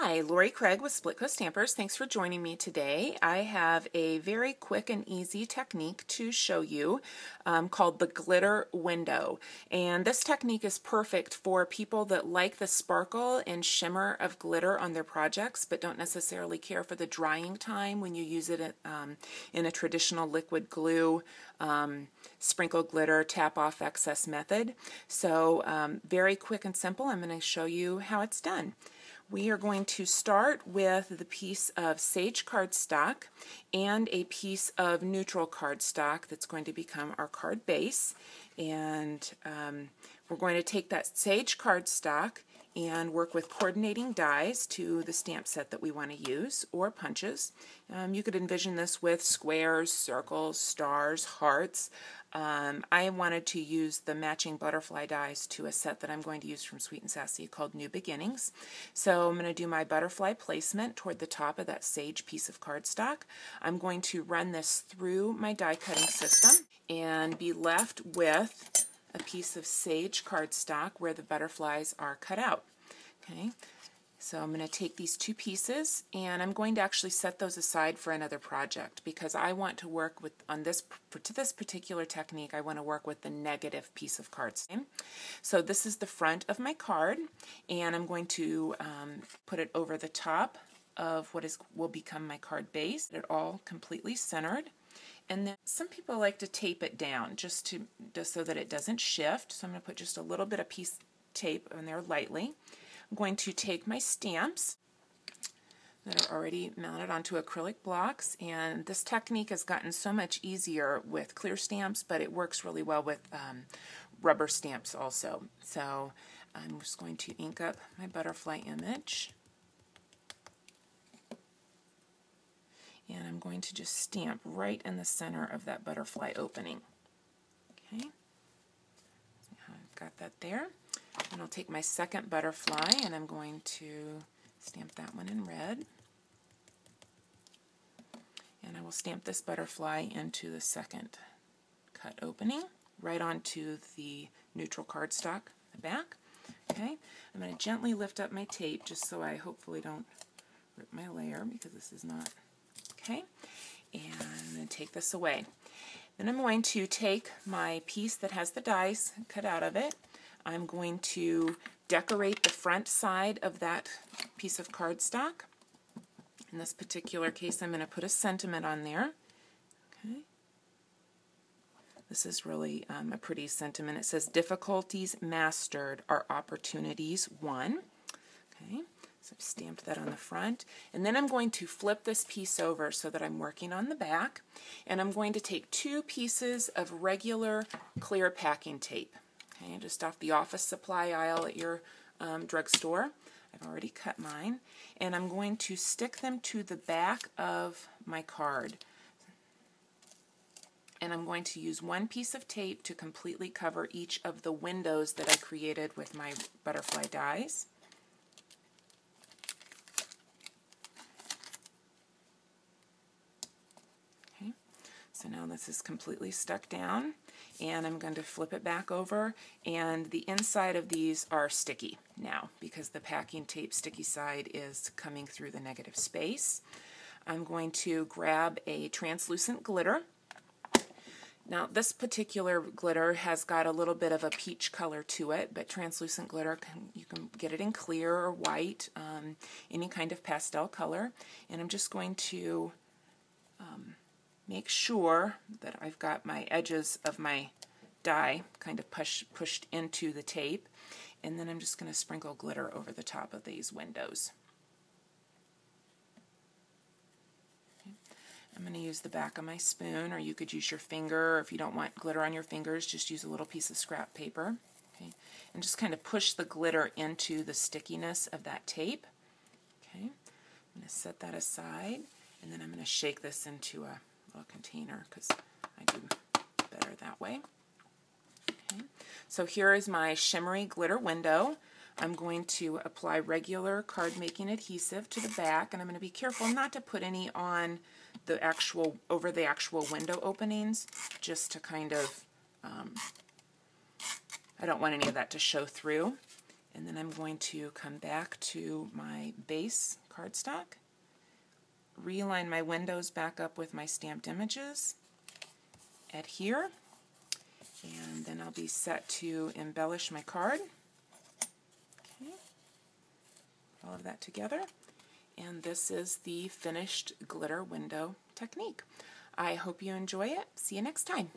Hi, Lori Craig with Split Coast Stampers. Thanks for joining me today. I have a very quick and easy technique to show you called the glitter window. And this technique is perfect for people that like the sparkle and shimmer of glitter on their projects but don't necessarily care for the drying time when you use it in a traditional liquid glue, sprinkle glitter, tap off excess method. So very quick and simple. I'm going to show you how it's done. We are going to start with the piece of sage cardstock and a piece of neutral cardstock that's going to become our card base. And we're going to take that sage cardstock and work with coordinating dies to the stamp set that we want to use, or punches. You could envision this with squares, circles, stars, hearts. I wanted to use the matching butterfly dies to a set that I'm going to use from Sweet and Sassy called New Beginnings. So I'm going to do my butterfly placement toward the top of that sage piece of cardstock. I'm going to run this through my die cutting system and be left with a piece of sage cardstock where the butterflies are cut out. Okay, so I'm going to take these two pieces and I'm going to actually set those aside for another project because I want to work with, to this particular technique, I want to work with the negative piece of cardstock. So this is the front of my card, and I'm going to put it over the top of what will become my card base. It all completely centered. And then some people like to tape it down just so that it doesn't shift. So I'm going to put just a little bit of piece tape on there lightly. I'm going to take my stamps that are already mounted onto acrylic blocks, and this technique has gotten so much easier with clear stamps, but it works really well with rubber stamps also. So I'm just going to ink up my butterfly image. And I'm going to just stamp right in the center of that butterfly opening. Okay, I've got that there. And I'll take my second butterfly and I'm going to stamp that one in red. And I will stamp this butterfly into the second cut opening, right onto the neutral cardstock, the back. Okay, I'm going to gently lift up my tape just so I hopefully don't rip my layer, because this is not. Okay, and I'm going to take this away. Then I'm going to take my piece that has the dies cut out of it. I'm going to decorate the front side of that piece of cardstock. In this particular case, I'm going to put a sentiment on there. Okay. This is really a pretty sentiment. It says, "Difficulties mastered are opportunities won." Okay. So I've stamped that on the front, and then I'm going to flip this piece over so that I'm working on the back, and I'm going to take two pieces of regular clear packing tape, okay, just off the office supply aisle at your drugstore. I've already cut mine, and I'm going to stick them to the back of my card, and I'm going to use one piece of tape to completely cover each of the windows that I created with my butterfly dies. So now this is completely stuck down, and I'm going to flip it back over, and the inside of these are sticky now because the packing tape sticky side is coming through the negative space. I'm going to grab a translucent glitter. Now this particular glitter has got a little bit of a peach color to it, but translucent glitter, you can get it in clear or white, any kind of pastel color, and I'm just going to make sure that I've got my edges of my die kind of pushed into the tape, and then I'm just going to sprinkle glitter over the top of these windows. Okay. I'm going to use the back of my spoon, or you could use your finger, or if you don't want glitter on your fingers, just use a little piece of scrap paper. Okay. And just kind of push the glitter into the stickiness of that tape. Okay. I'm going to set that aside, and then I'm going to shake this into a little container because I do better that way. Okay. So here is my shimmery glitter window. I'm going to apply regular card making adhesive to the back, and I'm going to be careful not to put any on the over the actual window openings, just to kind of I don't want any of that to show through. And then I'm going to come back to my base cardstock, realign my windows back up with my stamped images, adhere, and then I'll be set to embellish my card. Okay. All of that together. And this is the finished glitter window technique. I hope you enjoy it. See you next time.